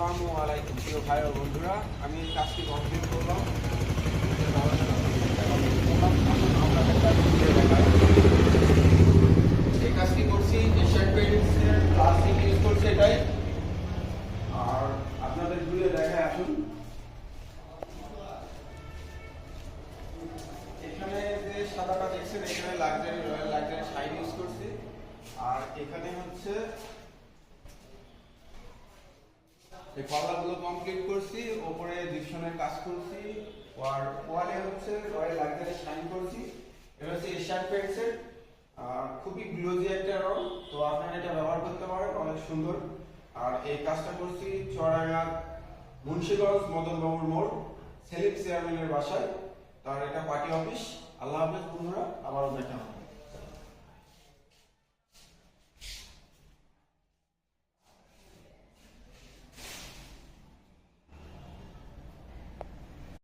আসসালামু আলাইকুম প্রিয় ভাই ও বন্ধুরা, আমি এই কাজটি কমপ্লিট করলাম। এই কাজটি করছি এশিয়ান পেইন্টসের প্লাস্টিক ইউজ করছি এটাই। আর আপনাদের ঘুরে দেখায় আসুন। এখানে যে সাদাটা দেখছেন, এখানে luxury royal luxury shine use করছি। আর এখানে হচ্ছে এই পাল্লাগুলো কমপ্লিট করছি, ওপরে জিপসনের কাজ করছি, ওয়ালে হচ্ছে রয়্যাল লাক্সারি শাইন করছি। এটা হচ্ছে এশিয়ান পেইন্টসের খুবই গ্লোজি একটা রং, তো আপনারা এটা ব্যবহার করতে পারেন, অনেক সুন্দর। আর এই কাজটা করছি চুয়াডাঙ্গা মুন্সিগঞ্জ মদনবাবুর মোড় সেলিম চেয়ারম্যানের বাসায়। তার এটা পার্টি অফিস। আল্লাহ হাফেজ বন্ধুরা, আবারও দেখা হবে।